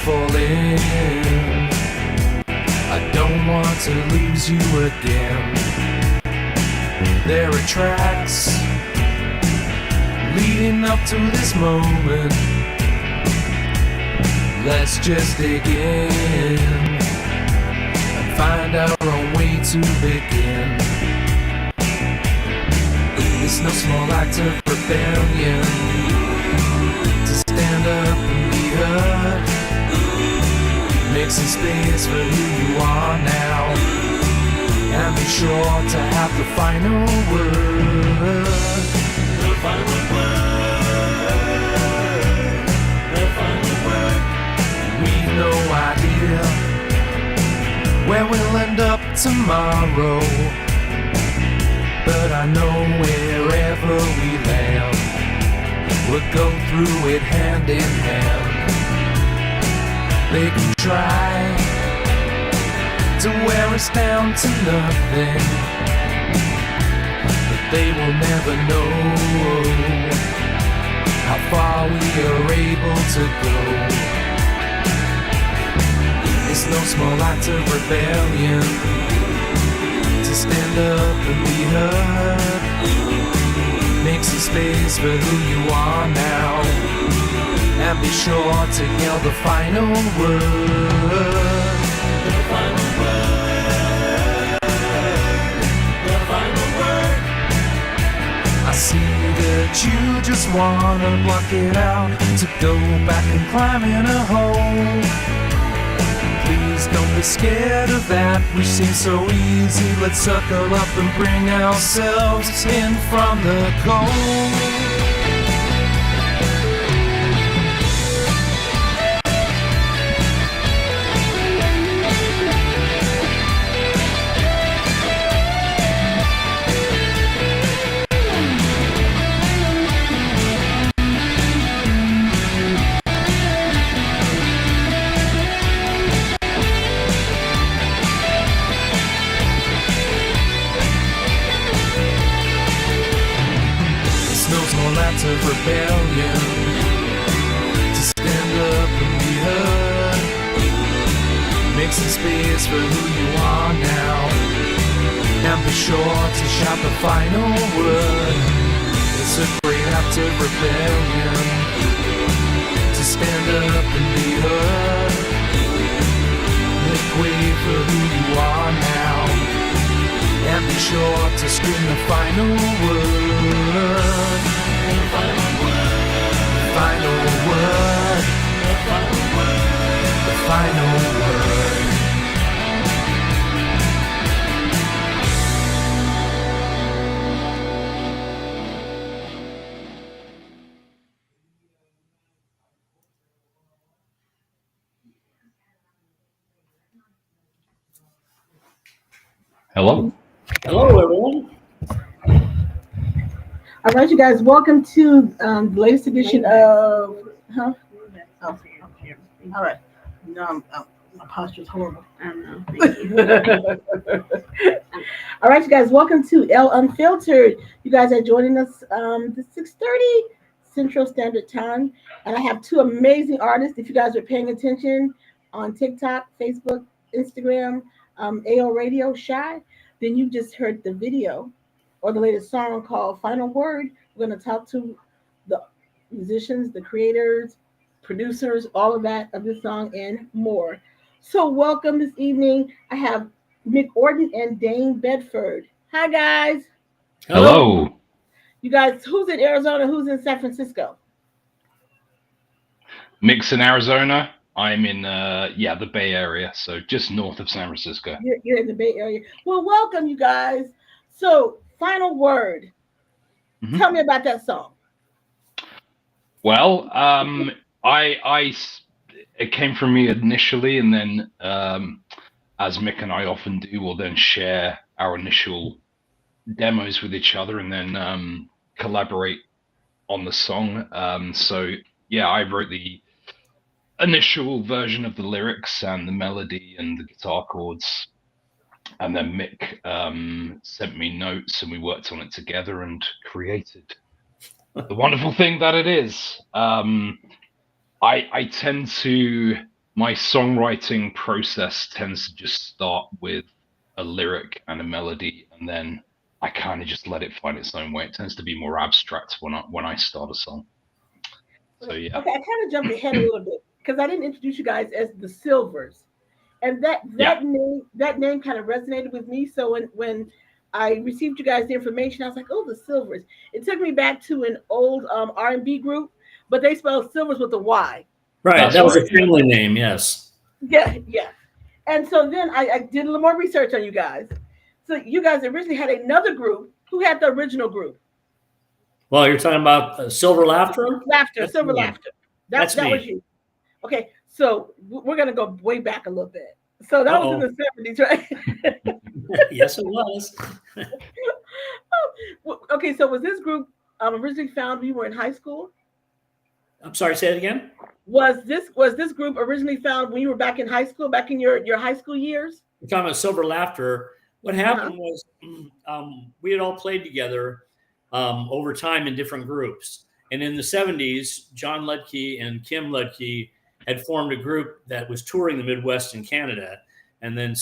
fall in. I don't want to lose you again. There are tracks leading up to this moment. Let's just dig in and find our own way to begin. It's no small act of rebellion to stand up and be heard. Make some space for who you are now, and be sure to have the final word. The final word. The final word. We've no idea where we'll end up tomorrow, but I know wherever we land, we'll go through it hand in hand. They can try to wear us down to nothing, but they will never know how far we are able to go. It's no small act of rebellion to stand up and be heard. Make some space for who you are now, and be sure to yell the final word. The final word. The final word. I see that you just wanna block it out, to go back and climb in a hole. Please don't be scared of that, which seems so easy. Let's circle up and bring ourselves in from the cold. Of rebellion to stand up and be heard. Make some space for who you are now, and be sure to shout the final word. It's a great act of rebellion to stand up and be heard. Make way for who you are now, and be sure to scream the final word. The final word. The final word. The final word. The final word. Hello. Hello, everyone. All right, you guys, welcome to the latest edition of, Oh, okay. All right. No, my posture's horrible. I don't know. Thank you. All right, you guys, welcome to Elle Unfiltered. You guys are joining us at 6:30 Central Standard Time, and I have two amazing artists. If you guys are paying attention on TikTok, Facebook, Instagram, AO Radio Shy, then you just heard the video or the latest song called Final Word. We're going to talk to the musicians, the creators, producers, all of that of this song and more. So welcome this evening. I have Mick Orton and Dane Bedford. Hi, guys. Hello. You guys, who's in Arizona? Who's in San Francisco? Mick's in Arizona. I'm in, the Bay Area, so just north of San Francisco. You're in the Bay Area. Well, welcome, you guys. So, Final Word. Mm-hmm. Tell me about that song. Well, it came from me initially, and then as Mick and I often do, we'll then share our initial demos with each other and then collaborate on the song. I wrote the initial version of the lyrics and the melody and the guitar chords, and then Mick sent me notes and we worked on it together and created the wonderful thing that it is. I tend to my songwriting process tends to just start with a lyric and a melody, and then I kind of just let it find its own way. It tends to be more abstract when I start a song. So yeah. Okay, I kind of jumped ahead a little bit because I didn't introduce you guys as the Silvers, and that name kind of resonated with me. So when I received you guys the information, I was like, oh, the Silvers. It took me back to an old R&B group, but they spelled Silvers with a Y. Right. That's That was right, a family name. Yes. Yeah, yeah. And so then I did a little more research on you guys. So you guys originally had another group. Who had the original group? Well, you're talking about Silver Laughter? Laughter, That's Silver me. Laughter. That's That me. was you. Okay, so we're gonna go way back a little bit. So that was in the 70s, right? Yes, it was. Okay, so was this group originally found when you were in high school? I'm sorry, say it again. Was this group originally found when you were back in high school, back in your high school years? We're talking about Silver Laughter. What happened was we had all played together over time in different groups. And in the 70s, John Ledke and Kim Ledke had formed a group that was touring the Midwest and Canada. And then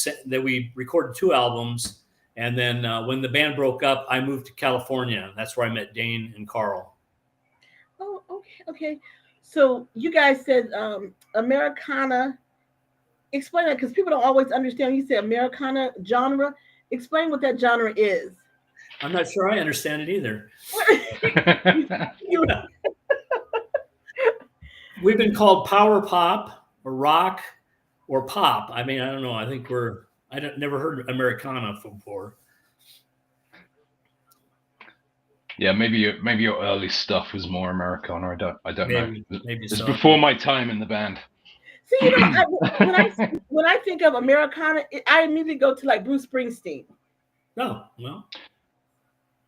we recorded 2 albums. And then when the band broke up, I moved to California. That's where I met Dane and Carl. Oh, okay. So you guys said Americana. Explain that because people don't always understand. You said Americana genre. Explain what that genre is. I'm not sure I understand it either. We've been called power pop or rock or pop. I mean, I don't know. I think never heard Americana before. Yeah, maybe your early stuff was more Americana. I don't know. Maybe it's so. before my time in the band. See, when I think of Americana, I immediately go to like Bruce Springsteen. Oh, well,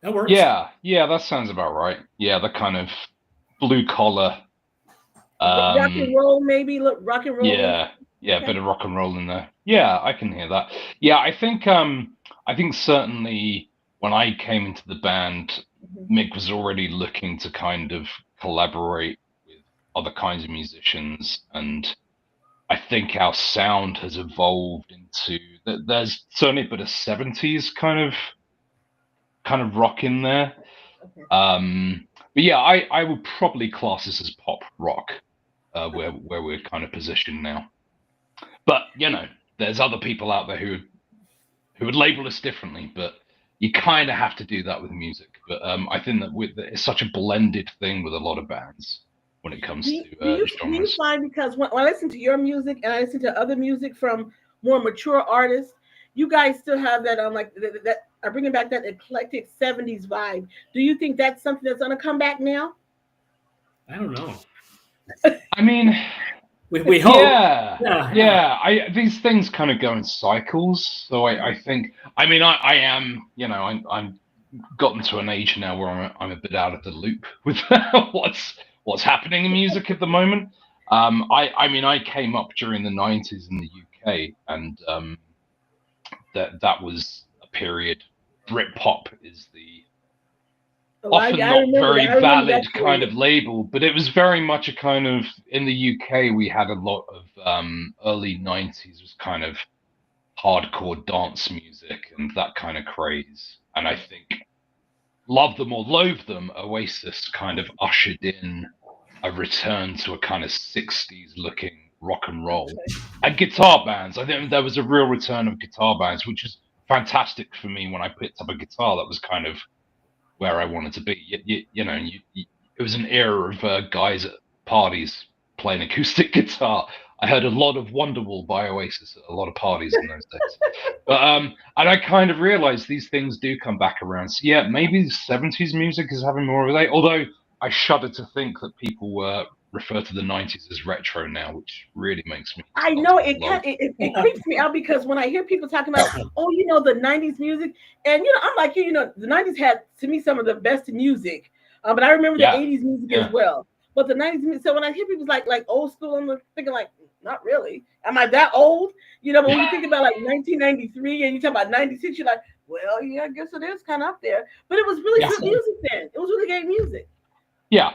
that works. Yeah, that sounds about right. Yeah, the kind of blue collar. Rock and roll, maybe. Look, rock and roll. Yeah, a bit of rock and roll in there. Yeah, I can hear that. Yeah, I think certainly when I came into the band, Mick was already looking to kind of collaborate with other kinds of musicians, and I think our sound has evolved into there's certainly a bit of 70s kind of rock in there. Okay. But yeah, I would probably class this as pop rock, where we're kind of positioned now. But there's other people out there who would label us differently, but you kind of have to do that with music. But I think that it's such a blended thing with a lot of bands when it comes to genres. Do you find, because when I listen to your music and I listen to other music from more mature artists, you guys still have that that are bringing back that eclectic 70s vibe. Do you think that's something that's going to come back now? I don't know. I mean, we hope. Yeah. These things kind of go in cycles. So I think. I mean, I am. I'm gotten to an age now where I'm a bit out of the loop with what's happening in music at the moment. I mean, I came up during the 90s in the UK, and that was a period. Britpop is the often not very valid kind of label, but it was very much a kind of, in the UK we had a lot of early 90s was kind of hardcore dance music and that kind of craze, and I think love them or loathe them, Oasis kind of ushered in a return to a kind of 60s looking rock and roll and guitar bands. I think there was a real return of guitar bands, which is fantastic for me. When I picked up a guitar, that was kind of where I wanted to be. It was an era of guys at parties playing acoustic guitar. I heard a lot of Wonderwall by Oasis at a lot of parties in those days. But and I kind of realized these things do come back around. So yeah, maybe the 70s music is having more of a day, although I shudder to think that people refer to the 90s as retro now, which really makes me. I know it creeps me out, because when I hear people talking about, the 90s music, and I'm like, the 90s had, to me, some of the best music, but I remember the 80s music as well. But the 90s music, so when I hear people like old school, I'm thinking like, not really. Am I that old? But when you think about like 1993 and you talk about 96, you're like, well, yeah, I guess it is kind of up there. But it was really good music then. It was really great music. Yeah,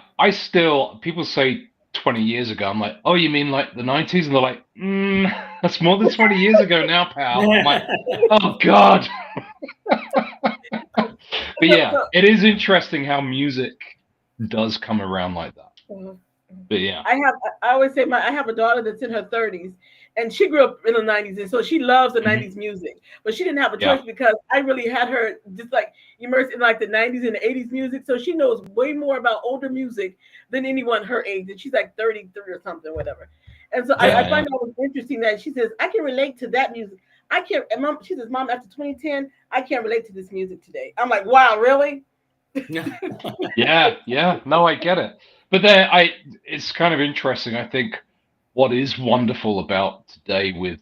people say 20 years ago. I'm like, oh, you mean like the 90s? And they're like, that's more than 20 years ago now, pal. I'm like, oh, God. But yeah, it is interesting how music does come around like that. But yeah, I always say I have a daughter that's in her 30s, and she grew up in the 90s, and so she loves the 90s music. But she didn't have a choice because I really had her just like immersed in like the 90s and the 80s music. So she knows way more about older music than anyone her age, and she's like 33 or something, whatever. And so I find it interesting that she says I can relate to that music. I can't. And Mom, she says, Mom, after 2010, I can't relate to this music today. I'm like, wow, really? yeah. No, I get it. But then it's kind of interesting. I think what is wonderful about today with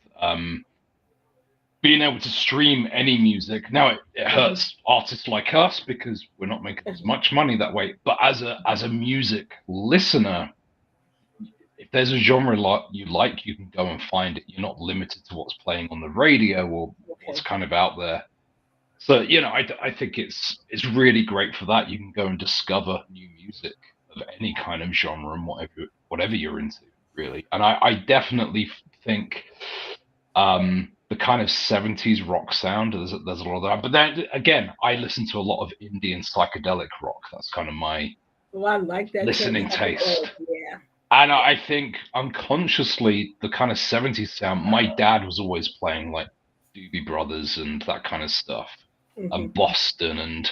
being able to stream any music. Now it hurts artists like us because we're not making as much money that way. But as a music listener, if there's a genre you like, you can go and find it. You're not limited to what's playing on the radio or what's kind of out there. So, I think it's really great for that. You can go and discover new music of any kind of genre and whatever you're into, really. And I definitely think the kind of 70s rock sound, there's a lot of that. But then again, I listen to a lot of indie and psychedelic rock. That's kind of my I like that listening taste. Yeah. And I think unconsciously, the kind of 70s sound, my dad was always playing like Doobie Brothers and that kind of stuff. And Boston, and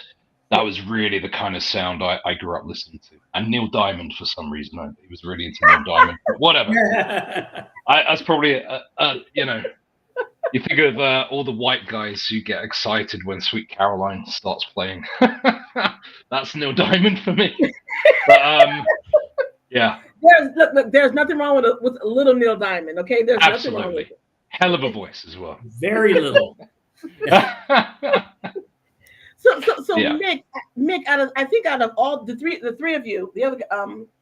that was really the kind of sound I grew up listening to. And Neil Diamond, for some reason, he was really into Neil Diamond. But whatever. That's probably you think of all the white guys who get excited when Sweet Caroline starts playing. That's Neil Diamond for me. But yeah. There's nothing wrong with a little Neil Diamond. Okay, there's Absolutely. Nothing wrong with it. Hell of a voice as well. Very little. So yeah. Mick, out of all the three of you, the other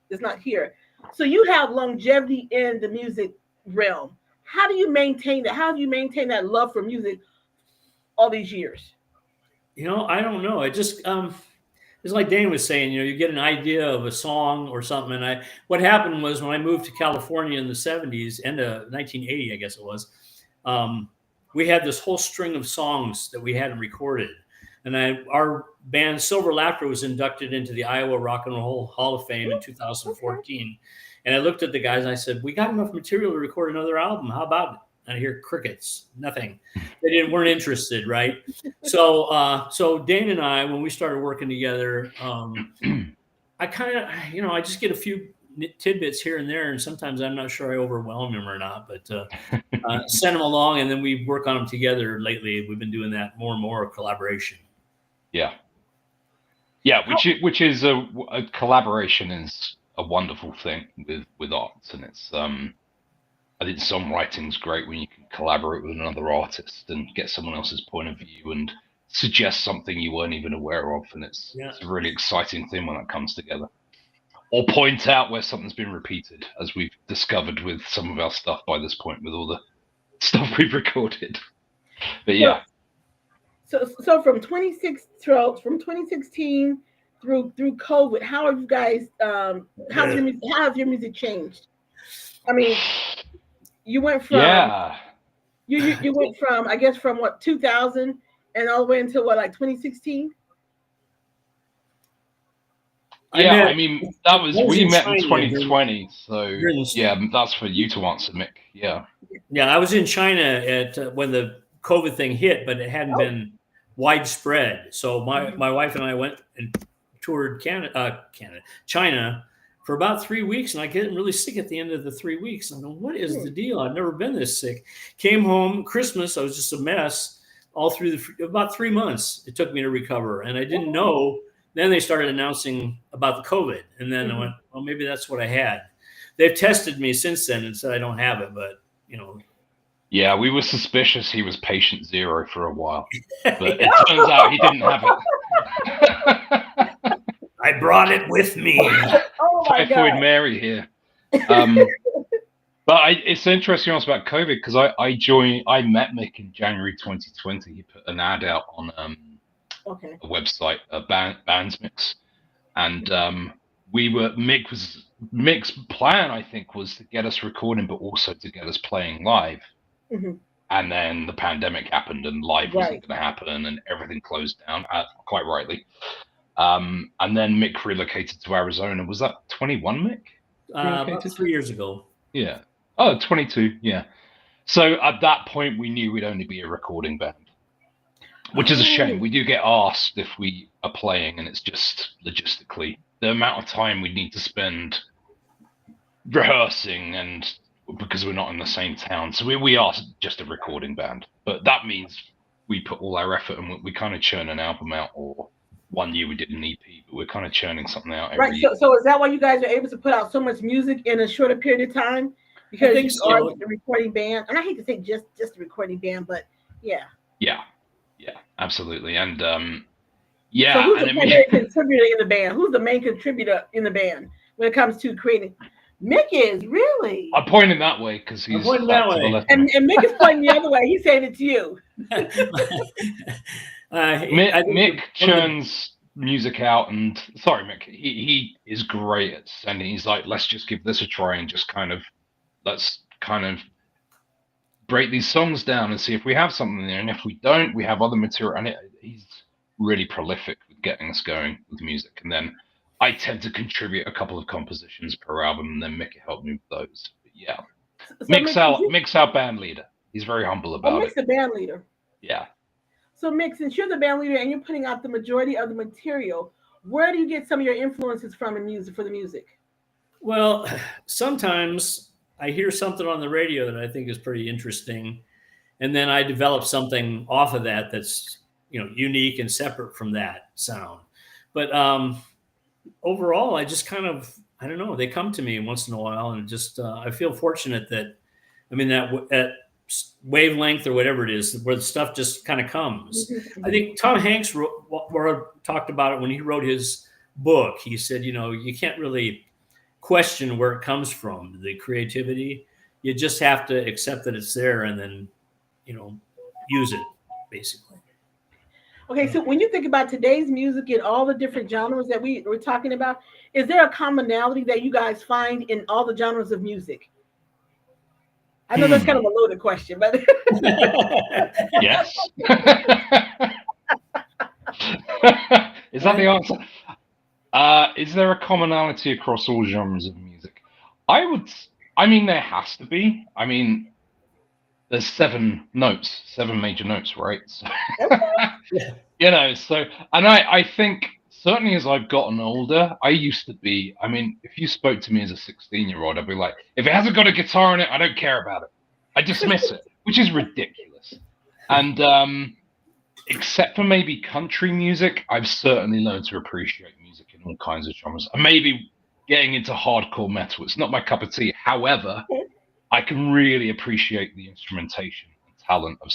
is not here. So you have longevity in the music realm. How do you maintain that? How have you maintained that love for music all these years? I don't know. It just it's like Dane was saying. You get an idea of a song or something. And what happened was when I moved to California in the 70s, end of 1980, I guess it was. We had this whole string of songs that we hadn't recorded. And our band Silver Laughter was inducted into the Iowa Rock and Roll Hall of Fame in 2014. And I looked at the guys and I said, we got enough material to record another album. How about it? And I hear crickets, nothing. They weren't interested, right? So Dane and I, when we started working together, I kind of, I just get a few tidbits here and there, and sometimes I'm not sure I overwhelm him or not, but send them along, and then we work on them together. Lately, we've been doing that more and more collaboration. Yeah, which is a collaboration is a wonderful thing with arts, and it's I think songwriting's great when you can collaborate with another artist and get someone else's point of view and suggest something you weren't even aware of, and it's a really exciting thing when that comes together. Or point out where something's been repeated, as we've discovered with some of our stuff by this point, with all the stuff we've recorded. But yeah. So from 2016 through COVID, how have you guys? How has your music changed? I mean, you went from you went from, I guess, from what, 2000 and all the way until what, like 2016. Yeah, I mean, we met in 2020, so yeah, that's for you to answer, Mick. Yeah, I was in China at when the COVID thing hit, but it hadn't been widespread. So my wife and I went and toured China for about 3 weeks, and I getting really sick at the end of the 3 weeks. I'm going, what is the deal? I've never been this sick. Came home Christmas, I was just a mess all through about 3 months. It took me to recover, and I didn't know. Then they started announcing about the COVID, and then I went, well, maybe that's what I had. They've tested me since then and said I don't have it, but Yeah, we were suspicious he was patient zero for a while, but it turns out he didn't have it. I brought it with me. Oh my Typhoid God. Mary here. But it's interesting also about COVID because I met Mick in January 2020. He put an ad out on a website, Bands Mix, and Mick's plan, I think, was to get us recording, but also to get us playing live. Mhm. And then the pandemic happened, and live wasn't going to happen, and everything closed down. Quite rightly. And then Mick relocated to Arizona. Was that 21, Mick? About 3 years ago. Yeah. Oh, 22. Yeah. So at that point, we knew we'd only be a recording band, which is a shame. We do get asked if we are playing, and it's just logistically the amount of time we need to spend rehearsing, and because we're not in the same town. So we are just a recording band, but that means we put all our effort, and we kind of churn an album out, or one year we did an EP, but we're kind of churning something out every year. So is that why you guys are able to put out so much music in a shorter period of time? Because you are a recording band, and I hate to say just a recording band, but yeah, absolutely. And So who's the primary contributor in the band? Who's the main contributor in the band when it comes to creating? Mick is really. I'm pointing that way because he's pointing that way, and Mick is pointing the other way. He's saying it to you. Mick churns music out, and sorry, Mick, he is great at sending. He's like, let's just give this a try, and just let's break these songs down and see if we have something there, and if we don't, we have other material. And he's really prolific with getting us going with music. And then I tend to contribute a couple of compositions per album, and then Mick helped me with those. But yeah, so Mick's our band leader. He's very humble about it. Mick's the band leader. Yeah. So Mick, since you're the band leader and you're putting out the majority of the material, where do you get some of your influences from in music for the music? Well, sometimes I hear something on the radio that I think is pretty interesting, and then I develop something off of that that's unique and separate from that sound. But overall, I just kind of, I don't know, they come to me once in a while, and just I feel fortunate that, that wavelength or whatever it is, where the stuff just kind of comes. I think Tom Hanks talked about it when he wrote his book. He said, you can't really question where it comes from, the creativity. You just have to accept that it's there, and then use it, basically. Okay, so when you think about today's music and all the different genres that we're talking about, is there a commonality that you guys find in all the genres of music? I know that's kind of a loaded question, but yes. Is that the answer? Is there a commonality across all genres of music? There has to be. There's 7 major notes, right? So, and I think certainly as I've gotten older, I used to be, if you spoke to me as a 16-year-old, I'd be like, if it hasn't got a guitar in it, I don't care about it. I dismiss it, which is ridiculous. And except for maybe country music, I've certainly learned to appreciate music in all kinds of genres. And maybe getting into hardcore metal, it's not my cup of tea. However, I can really appreciate the instrumentation and talent of.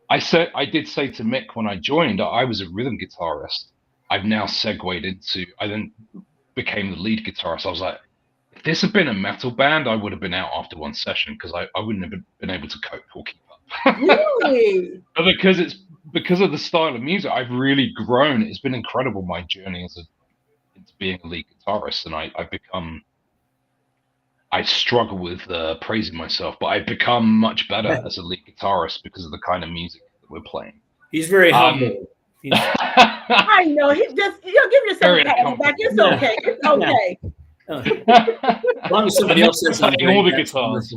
I did say to Mick when I joined, I was a rhythm guitarist. I've now segued into. I then became the lead guitarist. I was like, if this had been a metal band, I would have been out after one session because I wouldn't have been able to cope or keep up. Really? But because of the style of music, I've really grown. It's been incredible, my journey into being a lead guitarist, and I've become. I struggle with praising myself, but I've become much better as a lead guitarist because of the kind of music that we're playing. He's very humble. I know. He just give yourself a pat on the back. It's okay. It's okay. As long as somebody else says playing all the guitars,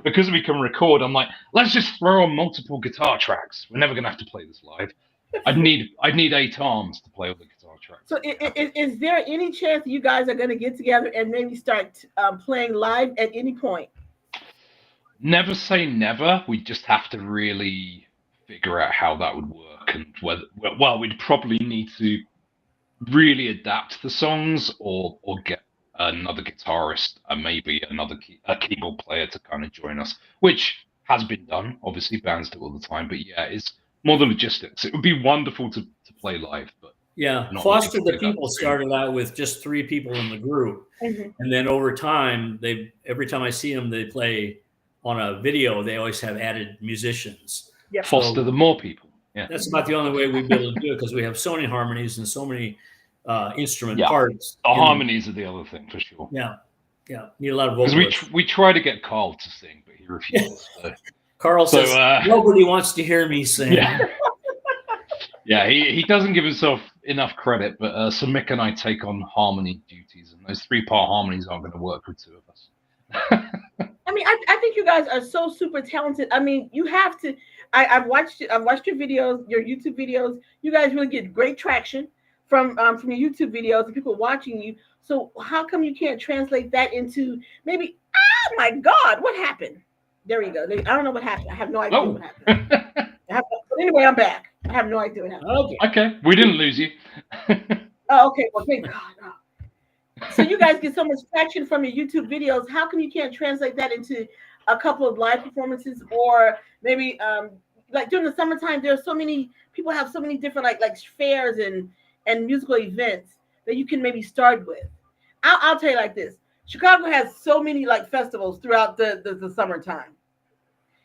because we can record. I'm like, let's just throw on multiple guitar tracks. We're never gonna have to play this live. I'd need 8 arms to play all the guitar tracks. So is there any chance you guys are going to get together and maybe start playing live at any point? Never say never. We just have to really figure out how that would work, and whether we'd probably need to really adapt the songs or get another guitarist and maybe a keyboard player to kind of join us, which has been done. Obviously, bands do it all the time, but yeah, it's more the logistics. It would be wonderful to play live, but Foster the People started out with just 3 people in the group, and then over time, every time I see them, they play on a video. They always have added musicians. Foster the more people. Yeah, that's about the only way we'd be able to do it because we have so many harmonies and so many instrument Yeah. parts. The harmonies are the other thing for sure. Yeah, need a lot of Because vocalists. we try to get Carl to sing, but he refuses. So. Carl So, says nobody wants to hear me sing. Yeah. Yeah, he doesn't give himself enough credit, but so Mick and I take on harmony duties, and those 3-part harmonies aren't going to work with 2 of us. I mean, I think you guys are so super talented. I mean, you have to. I've watched your videos, your YouTube videos. You guys really get great traction from your YouTube videos and people watching you. So how come you can't translate that into maybe? Oh my God, what happened? There you go. I don't know what happened. I have no idea what happened. But anyway, I'm back. I have no idea what happened. Okay, we didn't lose you. Oh, okay. Well, thank God. Oh. So you guys get so much traction from your YouTube videos. How come you can't translate that into a couple of live performances, or maybe like during the summertime? There's so many people have so many different like fairs and musical events that you can maybe start with. I'll tell you like this: Chicago has so many like festivals throughout the summertime.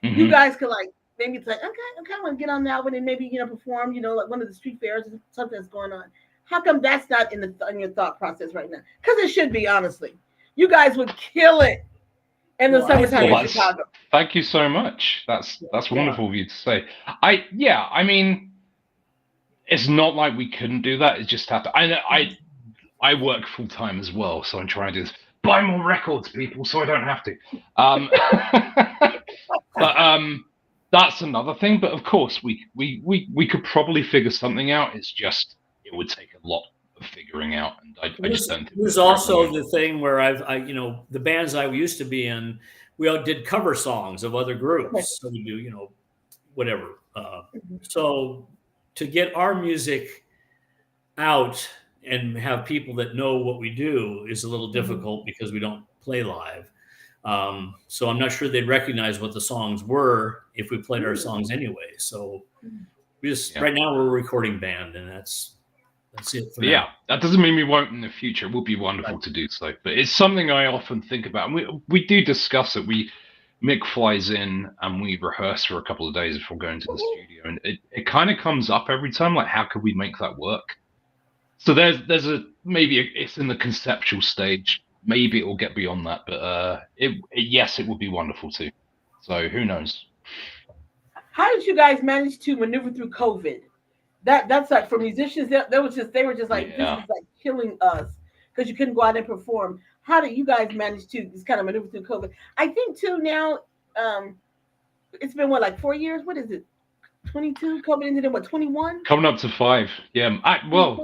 Mm-hmm. You guys could like maybe it's like okay, I kind of want to get on that one and maybe perform like one of the street fairs or something that's going on. How come that's not in your thought process right now? Because it should be, honestly. You guys would kill it in the summertime in Chicago. Thank you so much. That's wonderful of you to say. I mean, it's not like we couldn't do that. It just happened. I work full time as well, so I'm trying to buy more records, people, so I don't have to. But that's another thing. But of course, we could probably figure something out. It's just it would take a lot of figuring out, and I just don't think. There's also the thing where the bands I used to be in, we all did cover songs of other groups. So we do, whatever. So to get our music out and have people that know what we do is a little difficult because we don't play live. So I'm not sure they'd recognize what the songs were if we played our songs anyway. So we just right now we're a recording band, and that's it for now. That doesn't mean we won't in the future. It would be wonderful to do so, but it's something I often think about. And we do discuss it. Mick flies in and we rehearse for a couple of days before going to the studio, and it kind of comes up every time, like how could we make that work? So there's it's in the conceptual stage. Maybe it will get beyond that, but yes, it would be wonderful too. So who knows? How did you guys manage to maneuver through COVID? That's like for musicians, they were just like this is like killing us because you couldn't go out and perform. How did you guys manage to just kind of maneuver through COVID? I think too now, it's been like 4 years. What is it? 22. COVID ended in 21? Coming up to 5. Yeah.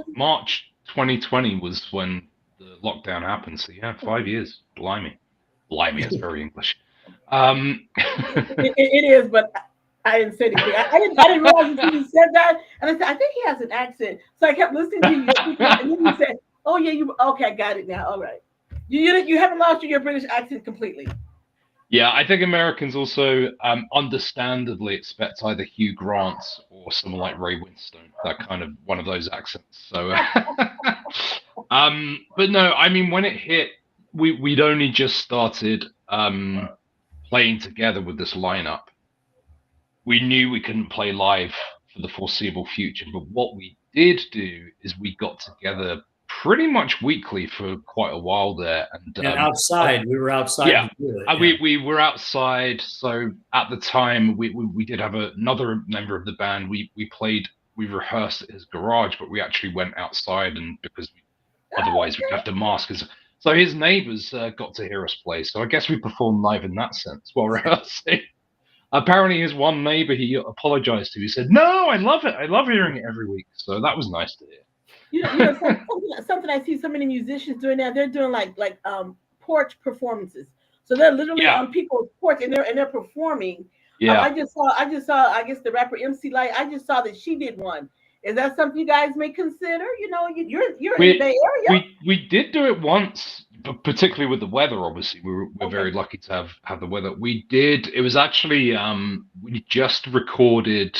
March 2020 was when the lockdown happened. So 5 years. Blimey, it's very English. It is, but I didn't say anything. I didn't realize until you said that, and I said I think he has an accent. So I kept listening to you, and then you said, "Oh yeah, okay, I got it now. All right, you haven't lost your British accent completely." Yeah, I think Americans also understandably expect either Hugh Grant or someone like Ray Winstone, that kind of one of those accents. So, but no, I mean when it hit, we'd only just started playing together with this lineup. We knew we couldn't play live for the foreseeable future, but what we did do is we got together pretty much weekly for quite a while there. And outside, we were outside. Yeah, we were outside. So at the time, we did have another member of the band. We rehearsed at his garage, but we actually went outside, and because otherwise we'd have to mask. So his neighbors got to hear us play. So I guess we performed live in that sense while rehearsing. Apparently, his one neighbor he apologized to. He said, "No, I love it. I love hearing it every week." So that was nice to hear. Something I see so many musicians doing now. They're doing like porch performances. So they're literally on people's porch and they're performing. Yeah. I just saw. I guess the rapper MC Light. I just saw that she did one. Is that something you guys may consider? You're in the Bay Area. We did do it once, but particularly with the weather. Obviously, we're very lucky to have the weather. We did. It was actually we just recorded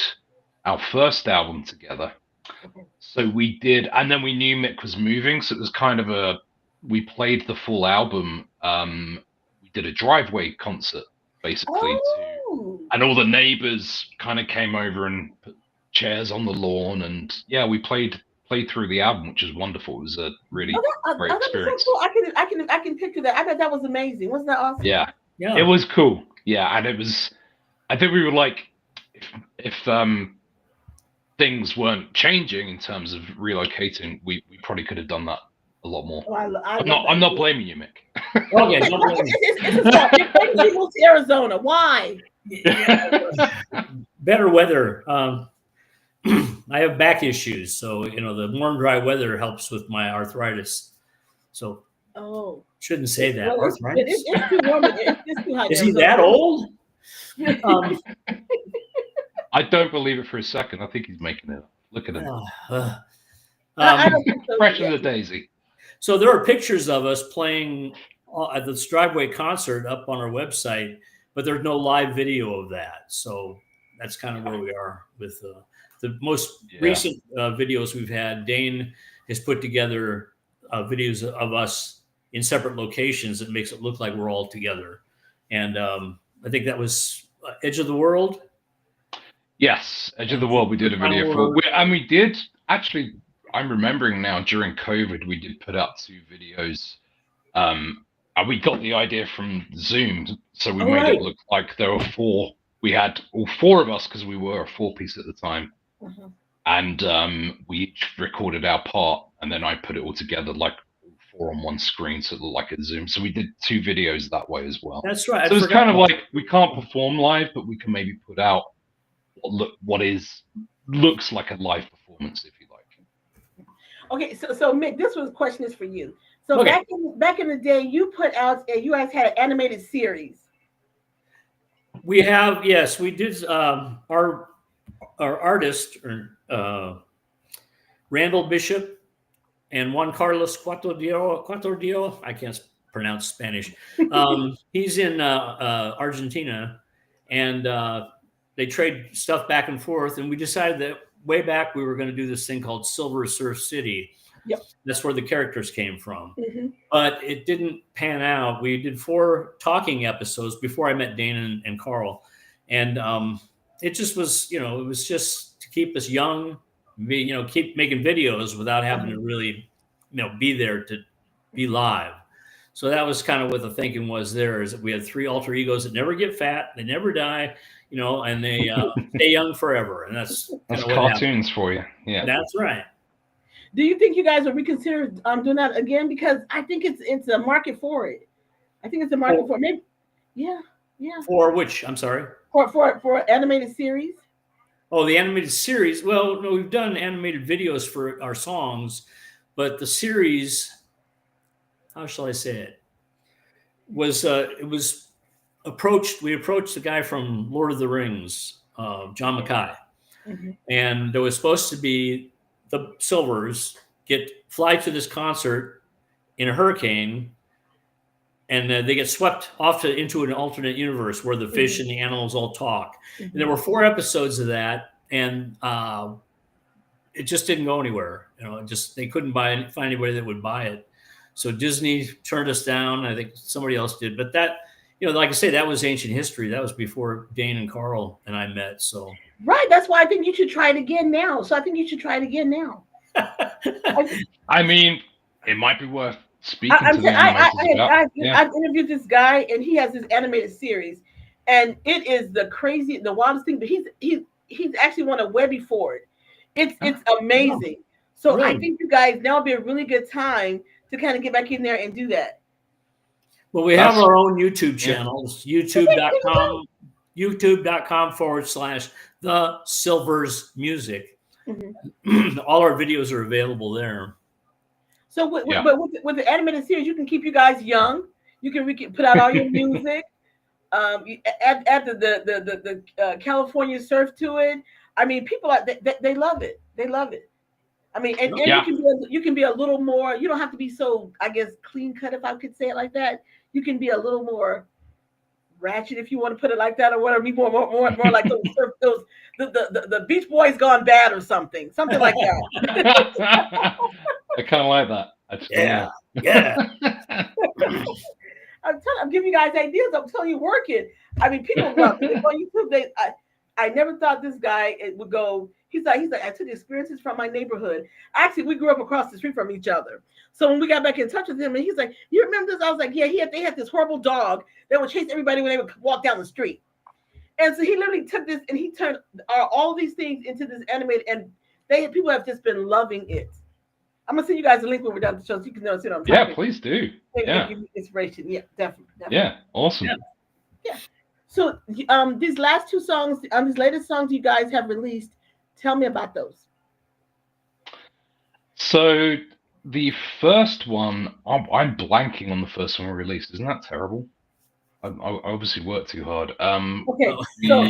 our first album together. So we did, and then we knew Mick was moving, so it was kind of we played the full album. We did a driveway concert basically, and all the neighbors kind of came over and put chairs on the lawn, and we played played through the album, which is wonderful. It was a really great that was experience. so cool. I can picture that. I thought that was amazing. Wasn't that awesome? Yeah, Yeah. it was cool. Yeah, and it was. I think we were like, if things weren't changing in terms of relocating, we probably could have done that a lot more. Oh, I'm not blaming you, Mick. Okay, don't blame me. It's his fault. Maybe he moved to Arizona. Why? Better weather. I have back issues, so the warm, dry weather helps with my arthritis. So shouldn't say that. Well, arthritis. It's too warm. It's too hot. Is he that old? I don't believe it for a second. I think he's making it up. Look at him. I don't think so. Fresh as a daisy. So there are pictures of us playing at the Striveway concert up on our website, but there's no live video of that. So that's kind of where we are with the most recent videos we've had. Dane has put together videos of us in separate locations that makes it look like we're all together. And I think that was Edge of the World. Yes, Edge of the World. We did a video for, and we did actually. I'm remembering now. During COVID, we did put out 2 videos. And we got the idea from Zoom, so we made it look like there were 4. We had all 4 of us because we were a 4-piece at the time, and we each recorded our part, and then I put it all together like 4 on one screen, so it looked like a Zoom. So we did 2 videos that way as well. That's right. So it's kind of like we can't perform live, but we can maybe put out what looks like a live performance, if you like. Okay, so Mick, this question is for you. So back in the day, you put out, you guys had an animated series. We have, yes, we did. Our artist, Randall Bishop, and Juan Carlos Cuatro, I can't pronounce Spanish. He's in Argentina, and they trade stuff back and forth. And we decided that way back we were going to do this thing called Silver Surf City. Yep. That's where the characters came from. But it didn't pan out. We did 4 talking episodes before I met Dana and Carl. And it just was, it was just to keep us young, keep making videos without having to really, be there to be live. So that was kind of what the thinking was there, is that we had 3 alter egos that never get fat, they never die, and they stay young forever. And that's cartoons for you. Yeah. That's right. Do you think you guys will reconsider doing that again? Because I think it's a market for it. I think it's a market for it. Maybe, yeah. For which? I'm sorry. For animated series. Oh, the animated series. Well, no, we've done animated videos for our songs, but the series, how shall I say it? It was approached. We approached the guy from Lord of the Rings, John Mackay, and there was supposed to be the Silvers fly to this concert in a hurricane, and they get swept off into an alternate universe where the fish and the animals all talk. And there were 4 episodes of that, and it just didn't go anywhere. They couldn't find anybody that would buy it. So Disney turned us down. I think somebody else did, but that, like I say, that was ancient history. That was before Dane and Carl and I met. So. Right. That's why I think you should try it again now. I mean, it might be worth speaking to the animators about. I've interviewed this guy, and he has this animated series, and it is the wildest thing. But he's actually won a Webby for it. It's amazing. So really? I think you guys, now would be a really good time to kind of get back in there and do that. Well, we have our own YouTube channels, youtube.com/The Silvers Music. All our videos are available there. So with the animated series, you can keep you guys young. You can put out all your music. Add the California surf to it. I mean, people they love it. They love it. I mean, and you can be a little more. You don't have to be so, I guess, clean cut, if I could say it like that. You can be a little more ratchet, if you want to put it like that, or whatever. Be more like those the Beach Boys gone bad or something like that. I kind of like that. Yeah. I'm giving you guys ideas. I'm telling you, work it. I mean, people love it. On YouTube, I never thought this guy would go. He's like, I took experiences from my neighborhood. Actually, we grew up across the street from each other. So when we got back in touch with him, and he's like, "You remember this?" I was like, "Yeah." They had this horrible dog that would chase everybody when they would walk down the street. And so he literally took this and he turned all these things into this animated, and people have just been loving it. I'm gonna send you guys a link when we're done the show so you can notice it on. Yeah, please do. Yeah, give you inspiration. Yeah, definitely. Yeah, awesome. Yeah. So these last two songs, these latest songs you guys have released, tell me about those. So the first one, I'm blanking on the first one we released. Isn't that terrible? I obviously worked too hard. Okay, so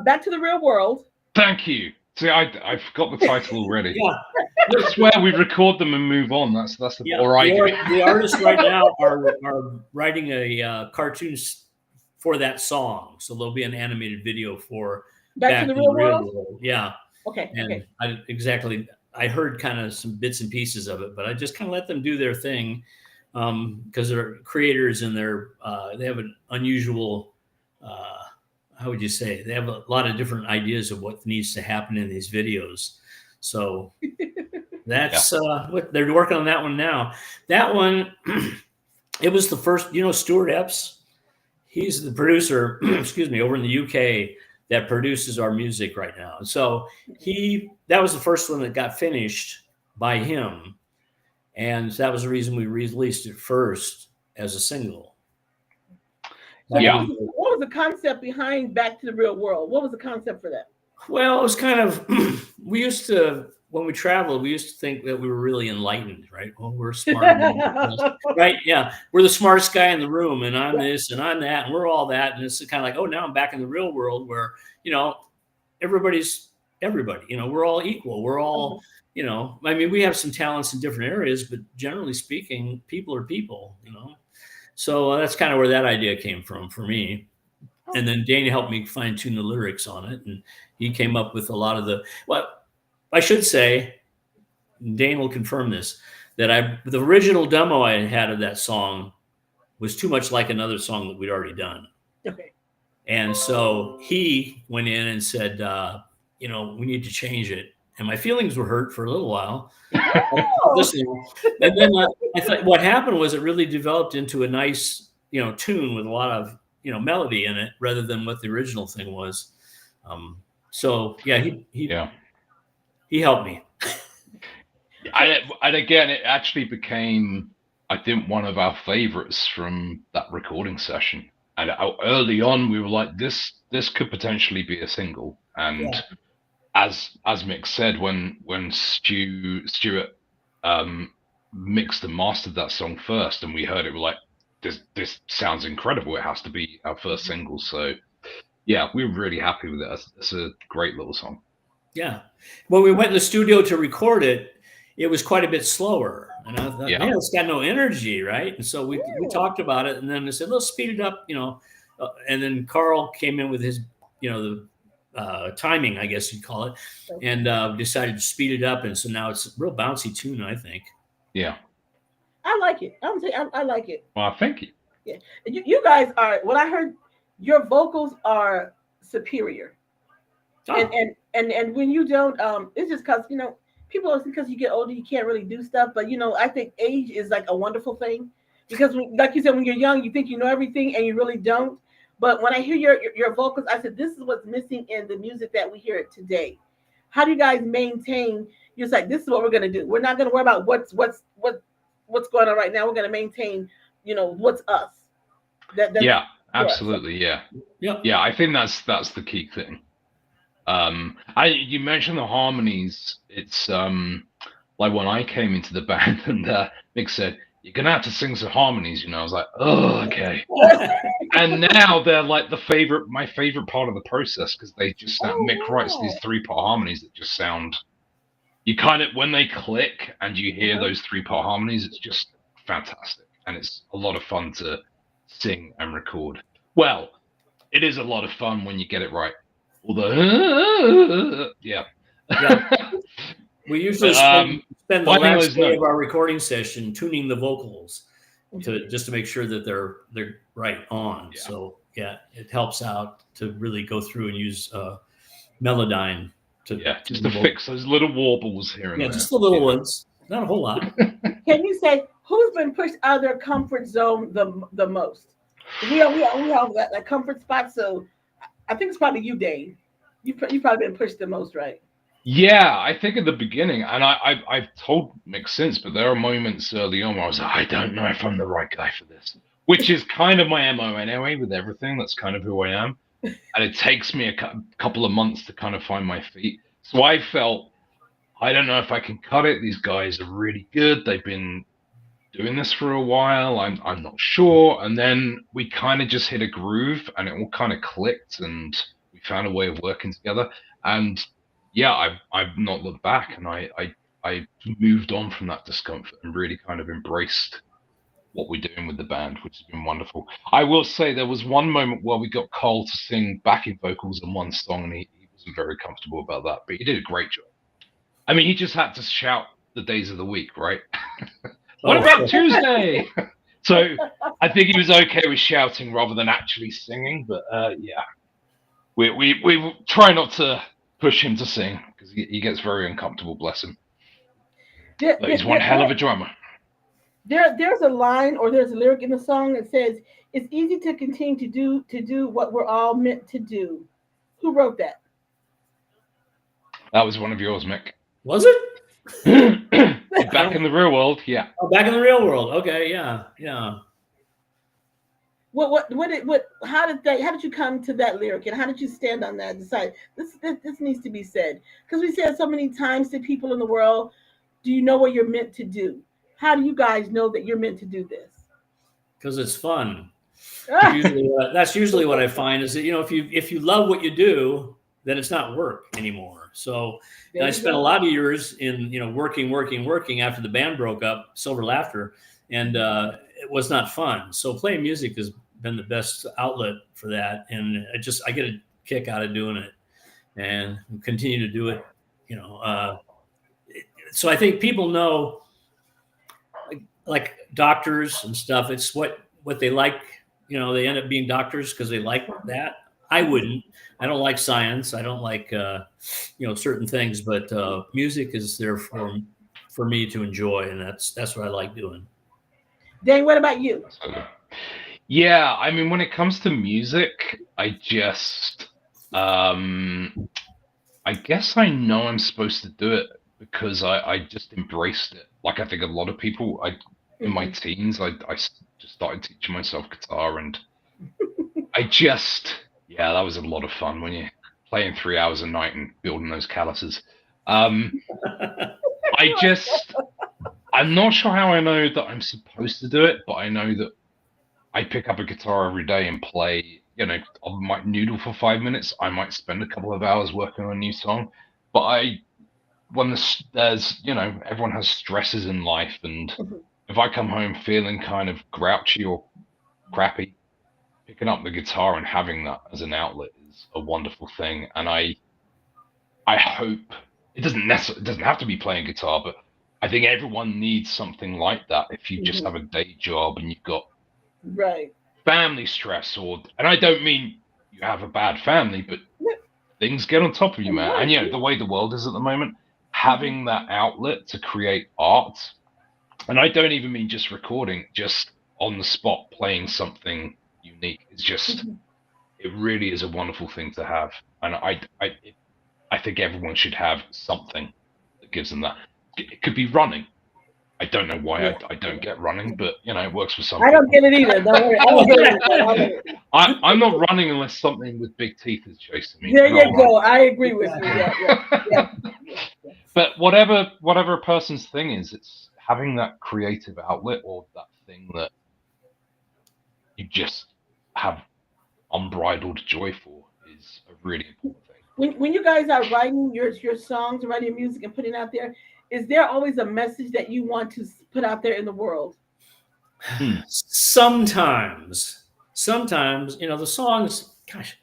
Back to the Real World. Thank you. See, I forgot the title already. Yeah. I swear we record them and move on. That's the all right. The artists right now are writing a cartoons for that song, so there'll be an animated video for Back to the Real World. Yeah. Okay. And I heard kind of some bits and pieces of it, but I just kind of let them do their thing because they're creators and they have an unusual. How would you say? They have a lot of different ideas of what needs to happen in these videos. So that's what they're working on that one now. That one, it was the first, Stuart Epps, he's the producer, excuse me, over in the UK that produces our music right now. And so that was the first one that got finished by him. And that was the reason we released it first as a single. So what was the concept behind Back to the Real World? What was the concept for that? Well, it was kind of, when we traveled, we used to think that we were really enlightened, right? Well, we're smart. Right? Yeah. We're the smartest guy in the room, and I'm this and I'm that, and we're all that. And it's kind of like, oh, now I'm back in the real world where, everybody's everybody. We're all equal. We're all, we have some talents in different areas, but generally speaking, people are people, So that's kind of where that idea came from for me. And then Dana helped me fine tune the lyrics on it. And he came up with a lot of I should say, Dane will confirm this, that the original demo I had of that song was too much like another song that we'd already done. Okay. And so he went in and said, we need to change it. And my feelings were hurt for a little while. And then I thought what happened was it really developed into a nice, tune with a lot of, melody in it rather than what the original thing was. He helped me. And again, it actually became, I think, one of our favorites from that recording session. And early on, we were like, this could potentially be a single. And as Mick said, when Stuart mixed and mastered that song first, and we heard it, we're like, this sounds incredible. It has to be our first single. So yeah, we were really happy with it. It's a great little song. Yeah. When we went in the studio to record it, it was quite a bit slower. And I thought, man, it's got no energy, right? And so we talked about it, and then I said, let's speed it up, and then Carl came in with his, the timing, I guess you'd call it, and decided to speed it up. And so now it's a real bouncy tune, I think. Yeah. I like it. I like it. Well, thank you. Yeah. You guys are, what I heard, your vocals are superior. Oh. And when you don't, it's just because, people are because you get older, you can't really do stuff. But, I think age is like a wonderful thing because like you said, when you're young, you think you know everything and you really don't. But when I hear your vocals, I said, this is what's missing in the music that we hear today. How do you guys maintain? You're like, this is what we're going to do. We're not going to worry about what's going on right now. We're going to maintain, what's us. Yeah, absolutely. Yeah. I think that's the key thing. You mentioned the harmonies. It's like when I came into the band and Mick said, you're gonna have to sing some harmonies, I was like, oh, okay. And now they're like my favorite part of the process because they just sound, Mick writes these 3-part harmonies that just sound, you kind of, when they click and you hear those 3-part harmonies, it's just fantastic. And it's a lot of fun to sing and record. Well, it is a lot of fun when you get it right. Although, yeah. We usually spend the last day of our recording session tuning the vocals to make sure that they're right on. Yeah. So it helps out to really go through and use Melodyne to just to fix those little warbles here and there. Just the little ones, not a whole lot. Can you say who's been pushed out of their comfort zone the most? We have that comfort spot, so I think it's probably you, Dane. You've probably been pushed the most, right? Yeah, I think at the beginning, and I've told Mick since, but there are moments early on where I was like, I don't know if I'm the right guy for this, which is kind of my MO anyway with everything. That's kind of who I am. And it takes me a couple of months to kind of find my feet. So I felt, I don't know if I can cut it. These guys are really good. They've been doing this for a while. I'm not sure. And then we kind of just hit a groove and it all kind of clicked and we found a way of working together. And yeah, I've not looked back, and I moved on from that discomfort and really kind of embraced what we're doing with the band, which has been wonderful. I will say there was one moment where we got Cole to sing backing vocals on one song, and he wasn't very comfortable about that, but he did a great job. I mean, he just had to shout the days of the week, right? What about Tuesday? So I think he was okay with shouting rather than actually singing, but yeah, we try not to push him to sing because he gets very uncomfortable, bless him. But he's one hell of a drummer. There's a line or there's a lyric in the song that says, "It's easy to continue to do what we're all meant to do." Who wrote that? That was one of yours, Mick. Was it? Back in the real world, yeah. Oh, Back in the Real World. Okay, yeah. How did you come to that lyric, and how did you stand on that and decide this needs to be said? Because we said so many times to people in the world, do you know what you're meant to do? How do you guys know that you're meant to do this? Because it's fun. That's usually what I find is that, if you love what you do, then it's not work anymore. So I spent a lot of years in, working after the band broke up, Silver Laughter, and it was not fun. So playing music has been the best outlet for that. And I get a kick out of doing it and continue to do it, so I think people know, like doctors and stuff, it's what they like. They end up being doctors because they like that. I wouldn't. I don't like science. I don't like certain things. But music is there for me to enjoy, and that's what I like doing. Dane, what about you? Yeah, I mean, when it comes to music, I just I guess I know I'm supposed to do it because I just embraced it. Like I think a lot of people, in my teens, I just started teaching myself guitar, and that was a lot of fun when you're playing 3 hours a night and building those calluses. I'm not sure how I know that I'm supposed to do it, but I know that I pick up a guitar every day and play, I might noodle for 5 minutes. I might spend a couple of hours working on a new song, but when there's, everyone has stresses in life, and if I come home feeling kind of grouchy or crappy, picking up the guitar and having that as an outlet is a wonderful thing. And I hope it doesn't have to be playing guitar, but I think everyone needs something like that. If you just have a day job and you've got family stress, and I don't mean you have a bad family, but things get on top of you, man. And the way the world is at the moment, having that outlet to create art, and I don't even mean just recording, just on the spot playing something unique. It's just, it really is a wonderful thing to have. And I think everyone should have something that gives them that. It could be running. I don't know why I don't get running, but it works for some people. I don't get it either. Don't worry. I don't get it. I'm not running unless something with big teeth is chasing me. There you go. I agree with you. Yeah. But whatever a person's thing is, it's having that creative outlet or that thing that you just have unbridled joy for is a really important thing. When you guys are writing your songs, writing your music and putting it out there, is there always a message that you want to put out there in the world? Sometimes, the songs, gosh,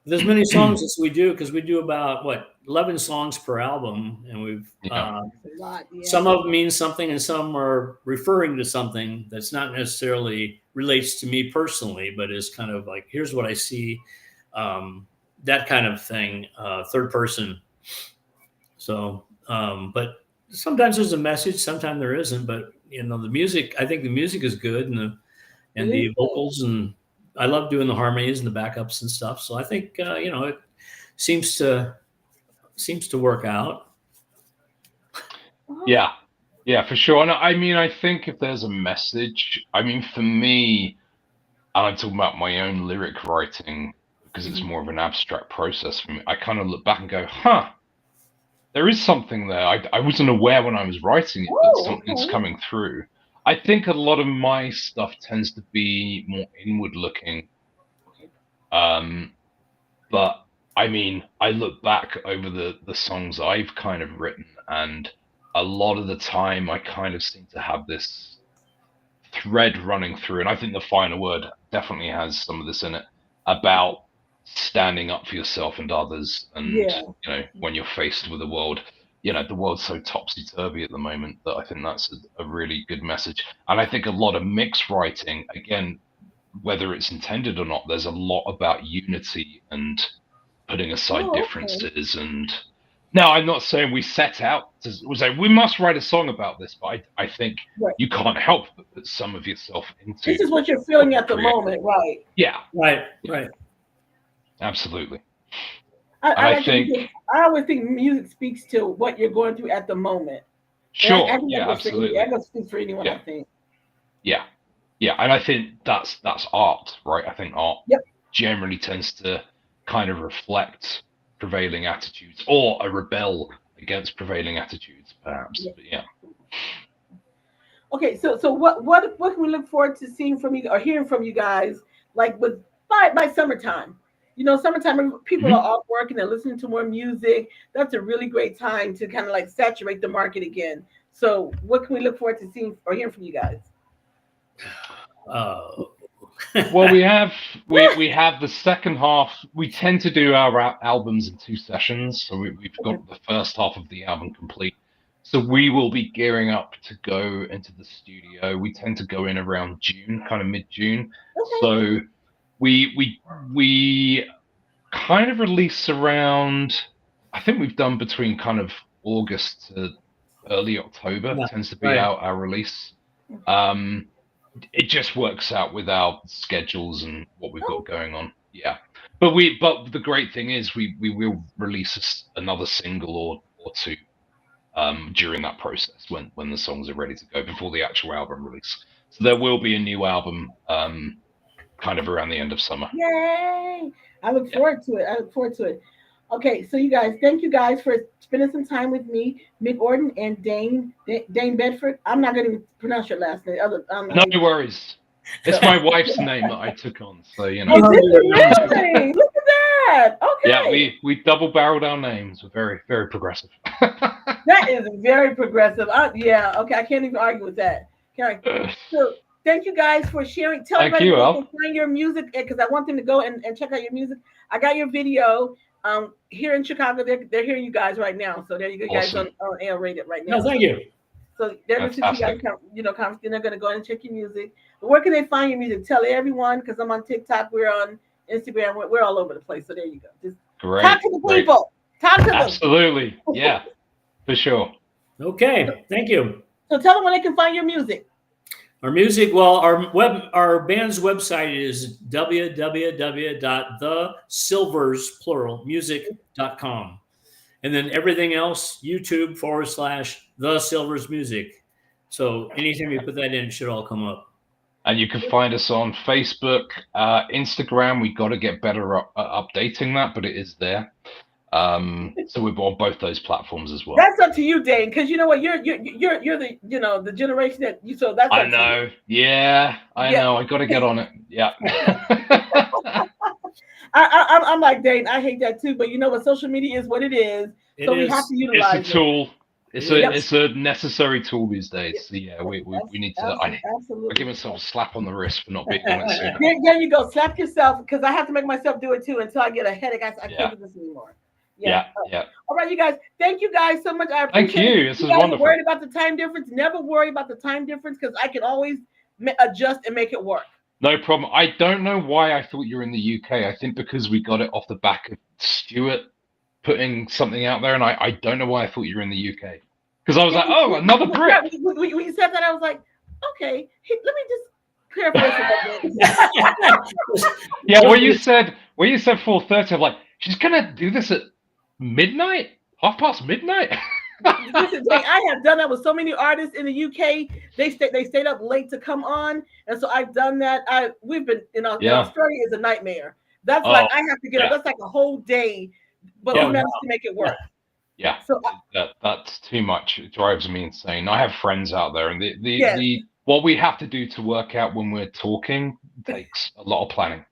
there's many songs as we do, because we do about 11 songs per album, and we've A lot, yeah. some of them mean something, and some are referring to something that's not necessarily relates to me personally, but is kind of like, here's what I see, that kind of thing, third person. So, but sometimes there's a message, sometimes there isn't. But the music, I think the music is good, and the vocals, and I love doing the harmonies and the backups and stuff. So I think it seems to work out. Yeah, for sure. And I mean, I think if there's a message, I mean, for me, and I'm talking about my own lyric writing because it's more of an abstract process for me. I kind of look back and go, huh, there is something there. I wasn't aware when I was writing it that something's coming through. I think a lot of my stuff tends to be more inward looking. But I mean, I look back over the songs I've kind of written, and a lot of the time I kind of seem to have this thread running through, and I think the final word definitely has some of this in it, about standing up for yourself and others. And when you're faced with the world, the world's so topsy-turvy at the moment that I think that's a really good message. And I think a lot of mix writing, again, whether it's intended or not, there's a lot about unity and putting aside differences. And now, I'm not saying we set out to say we must write a song about this, but I think you can't help but put some of yourself into this is what you're feeling at the moment, right? Yeah. Right. Absolutely. I always think music speaks to what you're going through at the moment. Sure. Absolutely. I don't speak for anyone, I think. Yeah. And I think that's art, right? I think art generally tends to kind of reflect prevailing attitudes, or a rebel against prevailing attitudes, perhaps. But Okay, so what can we look forward to seeing from you or hearing from you guys, like by summertime? Summertime, people are off work and they're listening to more music. That's a really great time to kind of like saturate the market again. So what can we look forward to seeing or hearing from you guys? Well, we have the second half. We tend to do our albums in 2 sessions, so we've got the first half of the album complete. So we will be gearing up to go into the studio. We tend to go in around June, kind of mid-June. So we kind of release around, I think we've done between kind of August to early October tends to be our release. It just works out with our schedules and what we've got going on. Yeah. But the great thing is we will release another single or 2 during that process when the songs are ready to go before the actual album release. So there will be a new album kind of around the end of summer. Yay! I look forward to it. Okay, so you guys, thank you guys for spending some time with me, Mick Orton and Dane Bedford. I'm not going to pronounce your last name. No worries. It's my wife's name that I took on, so Oh, did you really? Look at that. Okay. Yeah, we double-barreled our names. We're very, very progressive. That is very progressive. Okay, I can't even argue with that. Okay. So thank you guys for sharing. Tell everybody where they can find your music, because I want them to go and check out your music. I got your video. Here in Chicago, they're hearing you guys right now. So there you go, guys on air rated right now. No, thank you. So they're listening to you guys, they're going to go and check your music. But where can they find your music? Tell everyone, because I'm on TikTok, we're on Instagram, we're all over the place. So there you go. Just talk to the people. Talk to them. Absolutely. Yeah, for sure. Okay, thank you. So tell them where they can find your music. Our music, well, our band's website is www.thesilversmusic.com. And then everything else, YouTube /The Silvers Music. So anytime you put that in, it should all come up. And you can find us on Facebook, Instagram. We got to get better at updating that, but it is there. So we're on both those platforms as well. That's up to you, Dane, because you know what, you're the the generation that you. So that's. I know. Yeah, I know. I got to get on it. Yeah. I'm like Dane. I hate that too, but you know what? Social media is what it is. So we have to utilize it. It's a tool. It's a necessary tool these days. So yeah, we need to. I give myself a slap on the wrist for not being on it sooner. There you go. Slap yourself, because I have to make myself do it too until I get a headache. I can't do this anymore. Yeah. All right, you guys. Thank you guys so much. I Thank appreciate you. it. This You is guys are wonderful. worried about the time difference. Never worry about the time difference because I can always adjust and make it work. No problem. I don't know why I thought you were in the UK. I think because we got it off the back of Stuart putting something out there, and I don't know why I thought you were in the UK. Because I was like, oh, another Brit. When you said that, I was like, okay, let me just clarify this a bit. Yeah, when you said 4:30, I'm like, she's gonna do this at midnight, midnight. Listen, Jay, I have done that with so many artists in the UK. They stayed up late to come on, and so I've done that. We've been in Australia is a nightmare. That's like I have to get up. That's like a whole day, but we managed to make it work. Yeah, so that's too much. It drives me insane. I have friends out there, and the what we have to do to work out when we're talking takes a lot of planning.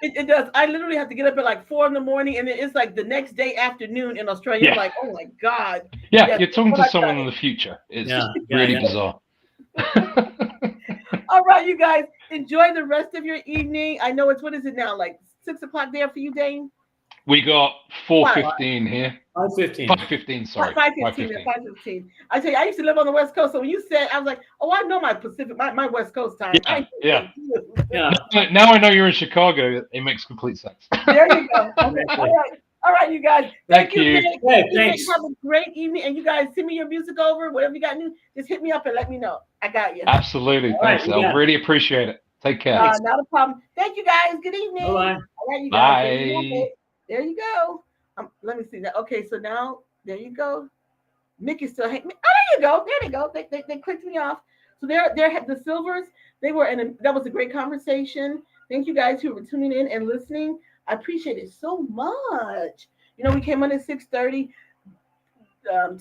It does. I literally have to get up at like 4 a.m, and it's like the next day afternoon in Australia. I'm like, oh my God. Yeah, you're talking to someone in the future. It's really bizarre. All right, you guys, enjoy the rest of your evening. I know what is it now? Like 6 o'clock there for you, Dane? We got 4:15 here. 5:15. 5:15, sorry. 5:15. I tell you, I used to live on the West Coast, so when you said, I was like, oh, I know my Pacific, my West Coast time. Yeah. Now I know you're in Chicago. It makes complete sense. There you go. Okay. All right, you guys. Thank you. Thanks. Have a great evening, and you guys send me your music over. Whatever you got new, just hit me up and let me know. I got you. Absolutely. Thanks, Elle. Really appreciate it. Take care. Not a problem. Thank you, guys. Good evening. Bye. All right, you guys. Bye. There you go. Let me see that. Okay, so now there you go. Mickey's still hanging. Oh, there you go. There they go. They clicked me off. So they're the Silvers. They were that was a great conversation. Thank you guys who were tuning in and listening. I appreciate it so much. We came on at 6:30.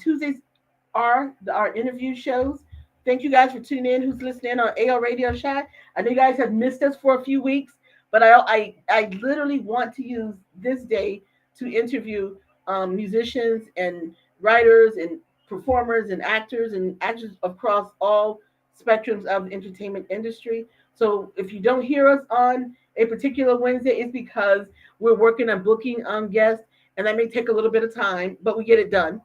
Tuesdays are our interview shows. Thank you guys for tuning in. Who's listening on AL Radio Chat? I know you guys have missed us for a few weeks, but I literally want to use this day to interview musicians and writers and performers and actors across all spectrums of the entertainment industry. So if you don't hear us on a particular Wednesday, it's because we're working on booking guests, and that may take a little bit of time, but we get it done.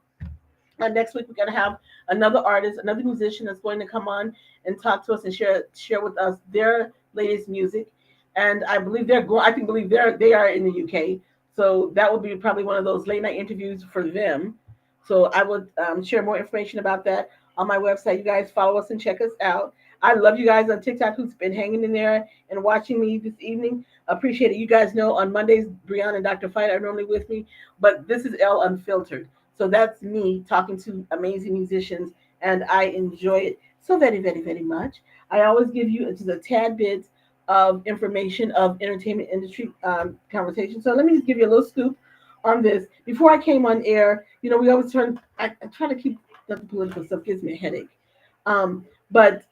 Next week, we're going to have another artist, another musician that's going to come on and talk to us and share with us their latest music. And I believe they are in the UK. So that will be probably one of those late night interviews for them. So I would share more information about that on my website. You guys follow us and check us out. I love you guys on TikTok who's been hanging in there and watching me this evening. Appreciate it. You guys know on Mondays, Brianna and Dr. Fight are normally with me, but this is Elle Unfiltered. So that's me talking to amazing musicians, and I enjoy it so very, very, very much. I always give you just a tad bit of information of entertainment industry conversation. So let me just give you a little scoop on this. Before I came on air, we always I try to keep the political stuff, gives me a headache. But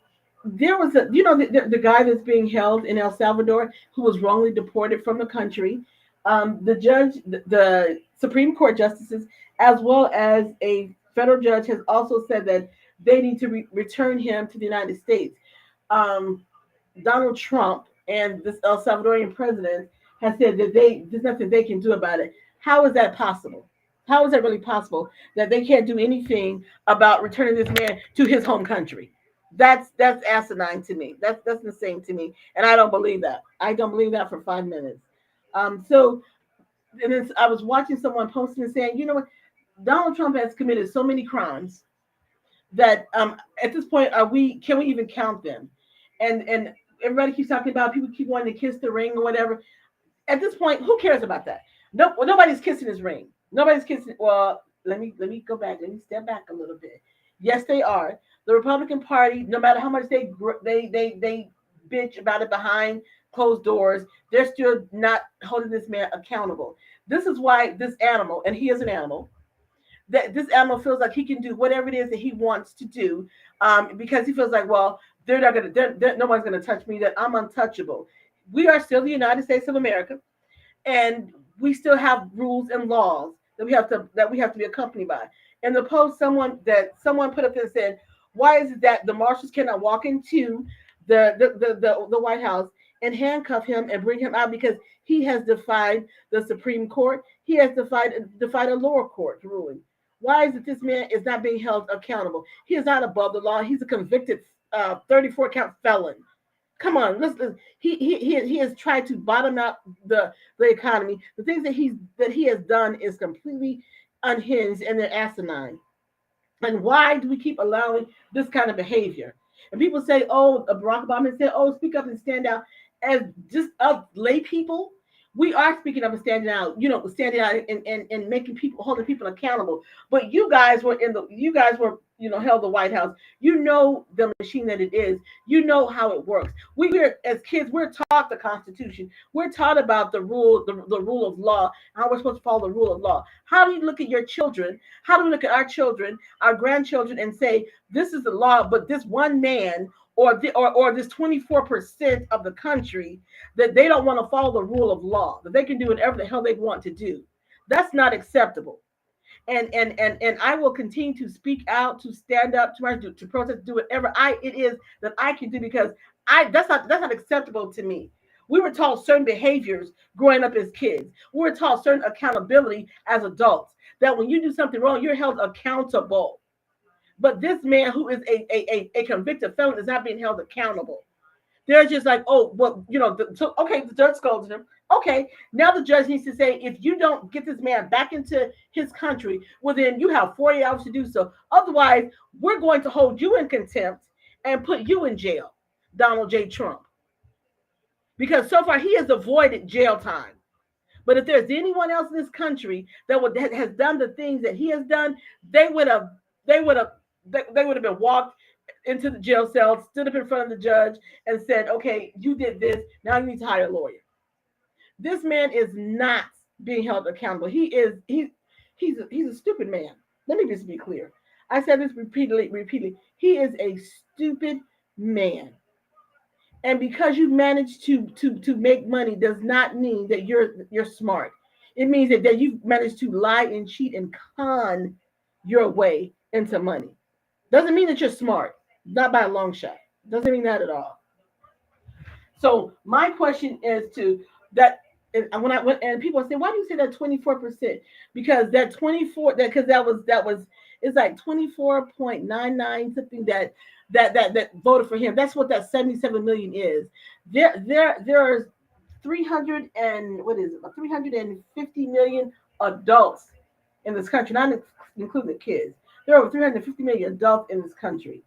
there was the guy that's being held in El Salvador who was wrongly deported from the country. The judge, the Supreme Court justices, as well as a federal judge, has also said that they need to return him to the United States. Donald Trump and this El Salvadorian president has said that there's nothing they can do about it. How is that possible? How is that really possible that they can't do anything about returning this man to his home country? That's asinine to me. That's insane to me, and I don't believe that. I don't believe that for 5 minutes. So, and then I was watching someone posting and saying, what, Donald Trump has committed so many crimes that at this point, can we even count them? And everybody keeps talking about people keep wanting to kiss the ring or whatever. At this point, who cares about that? Nobody's kissing his ring. Nobody's kissing. Well, let me go back. Let me step back a little bit. Yes, they are. The Republican Party, no matter how much they bitch about it behind closed doors, they're still not holding this man accountable. This is why this animal, and he is an animal, that this animal feels like he can do whatever it is that he wants to do, because he feels like, well, nobody's gonna touch me, that I'm untouchable. We are still the United States of America, and we still have rules and laws that we have to be accompanied by. In the post, someone put up there and said, why is it that the marshals cannot walk into the White House and handcuff him and bring him out because he has defied the Supreme Court. He has defied a lower court ruling. Why is it this man is not being held accountable? He is not above the law. He's a convicted 34 count felon. Come on, listen. He has tried to bottom out the economy. The things that he has done is completely unhinged and they're asinine. And why do we keep allowing this kind of behavior? And people say, "Oh, Barack Obama said, oh, speak up and stand out." As just us lay people, we are speaking up and standing out. Standing out and making people, holding people accountable. But you guys were held the White House. You know the machine that it is. You know how it works. We're as kids, we're taught the Constitution. We're taught about the rule of law. How we're supposed to follow the rule of law. How do you look at your children? How do we look at our children, our grandchildren, and say this is the law, but this one man or this 24% of the country that they don't want to follow the rule of law, that they can do whatever the hell they want to do? That's not acceptable. And I will continue to speak out, to stand up, to protest, do whatever it is that I can do, because that's not acceptable to me. We were taught certain behaviors growing up as kids. We were taught certain accountability as adults, that when you do something wrong, you're held accountable. But this man who is a convicted felon is not being held accountable. They're just like, oh, well, the judge scolded him. Okay, now the judge needs to say, if you don't get this man back into his country, well, then you have 40 hours to do so. Otherwise, we're going to hold you in contempt and put you in jail, Donald J. Trump. Because so far he has avoided jail time. But if there's anyone else in this country that has done the things that he has done, they would have been walked into the jail cell, stood up in front of the judge and said, okay, you did this. Now you need to hire a lawyer. This man is not being held accountable. He's a stupid man. Let me just be clear. I said this repeatedly. He is a stupid man. And because you managed to make money does not mean that you're smart. It means that you've managed to lie and cheat and con your way into money. Doesn't mean that you're smart. Not by a long shot. Doesn't mean that at all. So my question is to that. And when I went and people say, why do you say that 24%? Because that 24, that was it's like 24.99 something that voted for him. That's what that 77 million is. There are 350 million adults in this country, not including the kids. There are over 350 million adults in this country.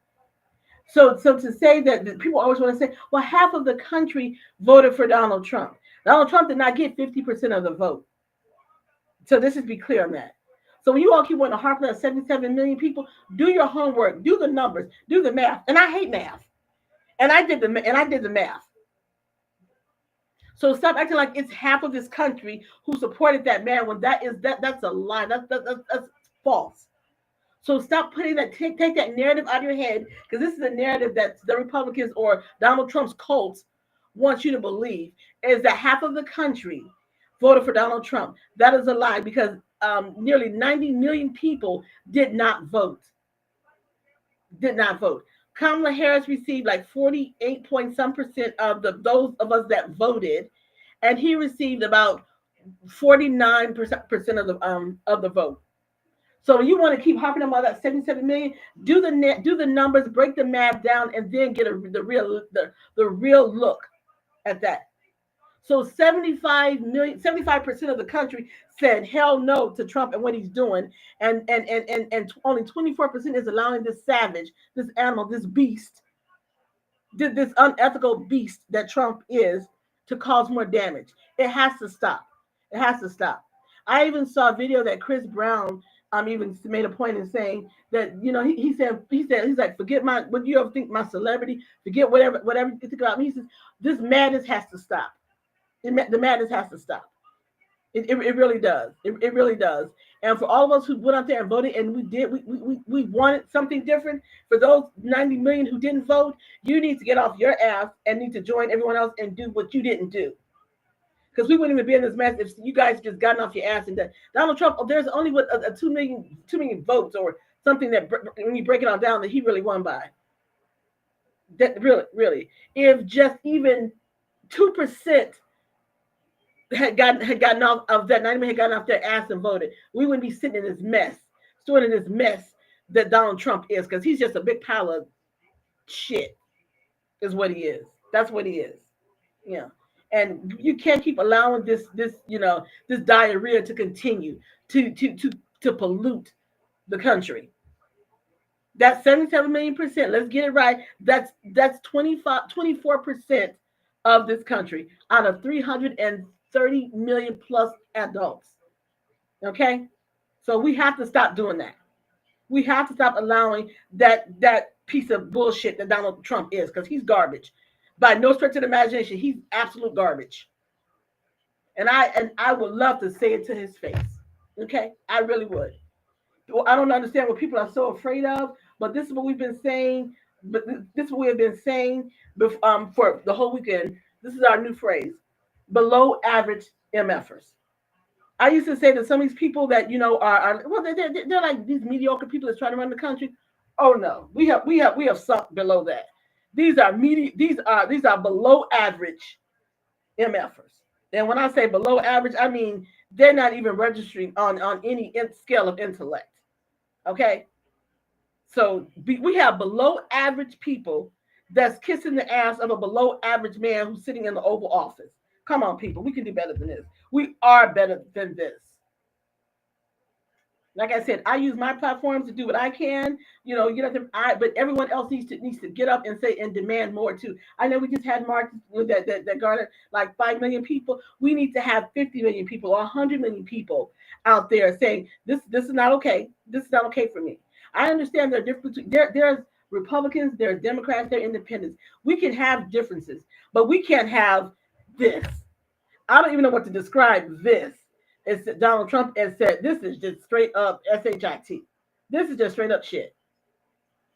So to say that people always want to say, well, half of the country voted for Donald Trump. Donald Trump did not get 50% of the vote. So let's just be clear on that. So when you all keep wanting to harp on that 77 million people, do your homework, do the numbers, do the math. And I hate math. And I did the math. So stop acting like it's half of this country who supported that man when that's a lie. That's false. So stop putting that, take that narrative out of your head, because this is a narrative that the Republicans or Donald Trump's cult wants you to believe, is that half of the country voted for Donald Trump. That is a lie, because nearly 90 million people did not vote. Kamala Harris received like 48 point some percent of those of us that voted, and he received about 49% of the vote. So you want to keep harping about that 77 million? Do the numbers, break the math down, and then get the real look at that. So 75% of the country said hell no to Trump and what he's doing, and only 24% is allowing this savage, this animal, this beast, this unethical beast that Trump is, to cause more damage. It has to stop. I even saw a video that Chris Brown even made a point in saying that, he said he's like, forget what you ever think my celebrity, forget whatever you think about me. He says this madness has to stop. The madness has to stop. It really does. It really does. And for all of us who went out there and voted, and we wanted something different, for those 90 million who didn't vote, you need to get off your ass and need to join everyone else and do what you didn't do. Because we wouldn't even be in this mess if you guys just gotten off your ass and done. Donald Trump, there's only a 2 million votes or something that, when you break it all down, that he really won by. That really, if just even 2% had gotten off of that, 90 had gotten off their ass and voted, we wouldn't be sitting in this mess, stored in this mess that Donald Trump is, because he's just a big pile of shit, is what he is. That's what he is. Yeah. And you can't keep allowing this diarrhea to continue to pollute the country. That's 77 million percent. Let's get it right. That's 24% of this country out of 330 million plus adults. Okay? So we have to stop doing that. We have to stop allowing that piece of bullshit that Donald Trump is, because he's garbage. By no stretch of the imagination, he's absolute garbage. And I would love to say it to his face. Okay? I really would. I don't understand what people are so afraid of, but this is what we've been saying. But this is what we have been saying for the whole weekend. This is our new phrase: below average MFers. I used to say that some of these people that are well, they're like these mediocre people that's trying to run the country. Oh no, we have sunk below that. These are below average MFers. And when I say below average, I mean they're not even registering on any scale of intellect. Okay, so we have below average people that's kissing the ass of a below average man who's sitting in the Oval Office. Come on, people, we can do better than this. We are better than this. Like I said, I use my platforms to do what I can. But everyone else needs to get up and say and demand more too. I know we just had marches that garnered like 5 million people. We need to have 50 million people or 100 million people out there saying this is not okay. This is not okay for me. I understand there are differences. There's Republicans, there's Democrats, there's independents. We can have differences, but we can't have this. I don't even know what to describe this. It's Donald Trump has said this is just straight up shit. This is just straight up shit.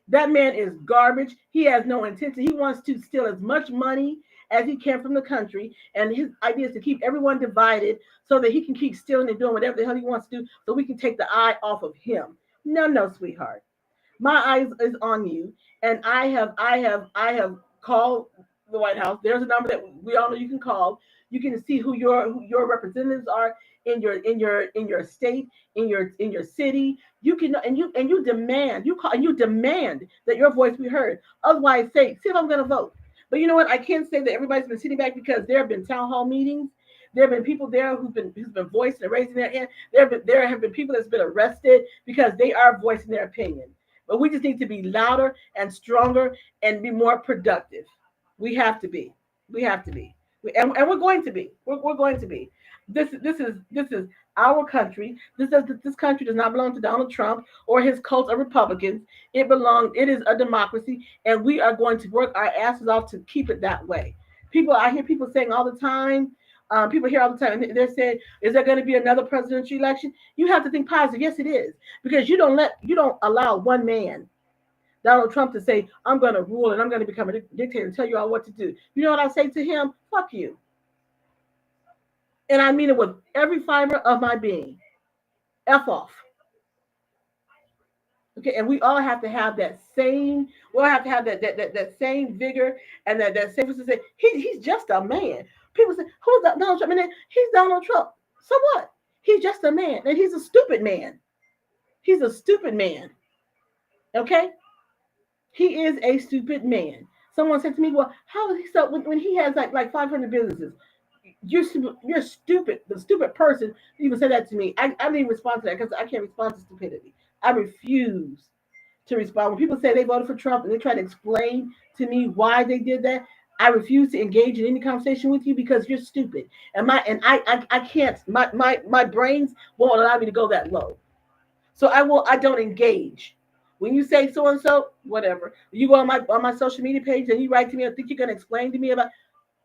That man is garbage. He has no intention. He wants to steal as much money as he can from the country, and his idea is to keep everyone divided so that he can keep stealing and doing whatever the hell he wants to do, so we can take the eye off of him. No, sweetheart. My eye is on you, and I have called the White House. There's a number that we all know you can call. You can see who your representatives are in your state, in your city. You can and you demand that your voice be heard. Otherwise, see if I'm going to vote. But you know what? I can't say that everybody's been sitting back, because there have been town hall meetings. There have been people there who've been voicing and raising their hand. There have been people that's been arrested because they are voicing their opinion. But we just need to be louder and stronger and be more productive. We have to be. And we're going to be. We're going to be. This is our country. This country does not belong to Donald Trump or his cult of Republicans. It is a democracy, and we are going to work our asses off to keep it that way. I hear people saying all the time. People hear all the time. They're saying, "Is there going to be another presidential election?" You have to think positive. Yes, it is, because you don't allow one man, Donald Trump, to say, "I'm going to rule and I'm going to become a dictator and tell you all what to do." You know what I say to him? Fuck you. And I mean it with every fiber of my being. F off. Okay, and we all have to have that same. We all have to have that same vigor and that same to say he's just a man. People say, "Who's that Donald Trump?" And he's Donald Trump. So what? He's just a man, and he's a stupid man. He's a stupid man. Okay, he is a stupid man. Someone said to me, "Well, how is he so when he has like 500 businesses?" You're stupid. The stupid person even said that to me. I didn't even respond to that because I can't respond to stupidity. I refuse to respond. When people say they voted for Trump and they try to explain to me why they did that, I refuse to engage in any conversation with you because you're stupid. And I can't. My brains won't allow me to go that low. So I don't engage. When you say so and so, whatever. You go on my social media page and you write to me and think you're gonna explain to me about.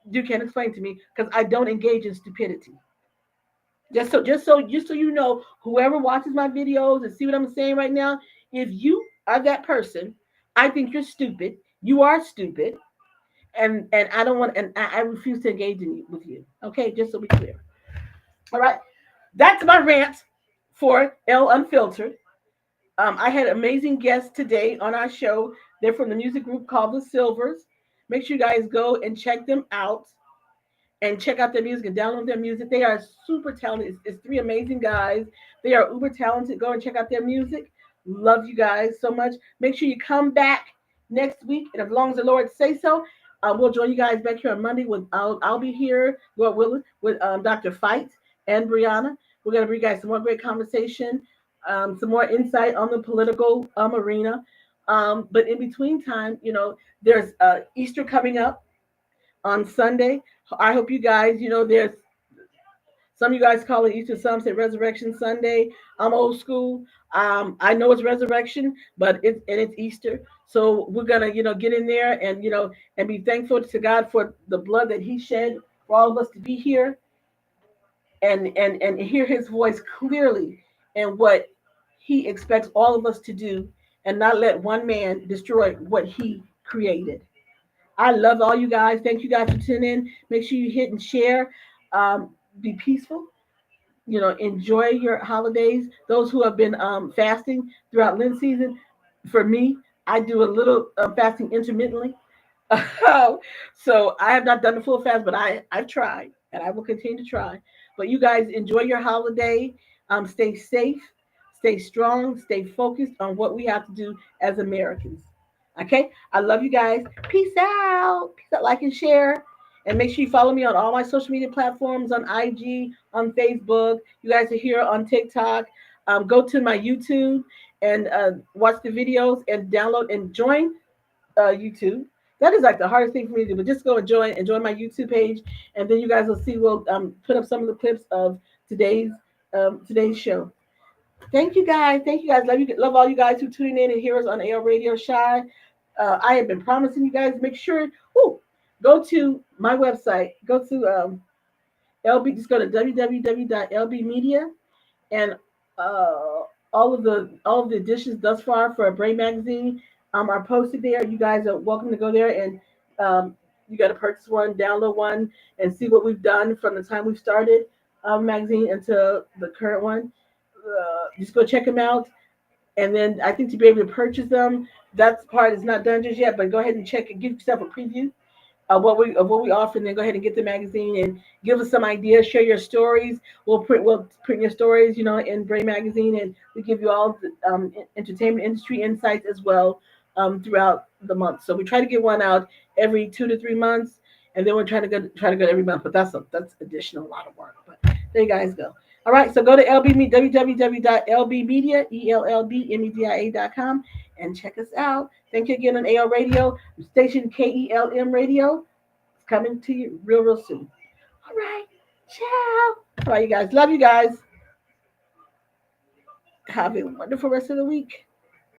You can't explain to me because I don't engage in stupidity. Just so you know, whoever watches my videos and see what I'm saying right now, if you are that person, I think you're stupid. You are stupid, and I don't want, and I refuse to engage with you. Okay, just so we're clear. All right, that's my rant for Elle Unfiltered. I had amazing guests today on our show. They're from the music group called The Silvers. Make sure you guys go and check them out. and check out their music and download their music. They are super talented. It's three amazing guys. They are uber talented. Go and check out their music. Love you guys so much. Make sure you come back next week, and as long as the Lord say so, we'll join you guys back here on Monday. With I'll be here, Lord willing, with Dr. Fight and Brianna. We're gonna bring you guys some more great conversation, some more insight on the political arena. But in between time, there's Easter coming up on Sunday. I hope you guys, there's some of you guys call it Easter, some say Resurrection Sunday. I'm old school. I know it's Resurrection, but it's Easter. So we're gonna, get in there and and be thankful to God for the blood that He shed for all of us to be here and hear His voice clearly and what He expects all of us to do, and not let one man destroy what He created. I love all you guys. Thank you guys for tuning in. Make sure you hit and share. Be peaceful. Enjoy your holidays. Those who have been fasting throughout Lent season, for me, I do a little fasting intermittently. So I have not done the full fast, but I've tried and I will continue to try. But you guys enjoy your holiday. Stay safe, stay strong, stay focused on what we have to do as Americans. Okay, I love you guys. Peace out. Peace out. Like and share. And make sure you follow me on all my social media platforms, on IG, on Facebook. You guys are here on TikTok. Go to my YouTube and watch the videos and download and join YouTube. That is like the hardest thing for me to do, but just go and join my YouTube page, and then you guys will see. We'll put up some of the clips of today's show. Thank you guys. Thank you guys. Love all you guys who tuning in and hear us on AL Radio Shy. I have been promising you guys, make sure. Go to my website. Go to LB. Just go to www.lbmedia, and all of the editions thus far for a Brain Magazine are posted there. You guys are welcome to go there, and you got to purchase one, download one, and see what we've done from the time we started magazine until the current one. Just go check them out, and then I think to be able to purchase them, that part is not done just yet. But go ahead and check and give yourself a preview of what we offer, and then go ahead and get the magazine and give us some ideas. Share your stories. We'll print your stories, in Brain Magazine, and we give you all the entertainment industry insights as well throughout the month. So we try to get one out every 2 to 3 months, and then we're trying to go every month. But that's additional lot of work. But there you guys go. All right, so go to www.lbmedia, ELLBMedia.com, and check us out. Thank you again on AL Radio, station KELM Radio. It's coming to you real soon. All right, ciao. All right, you guys. Love you guys. Have a wonderful rest of the week.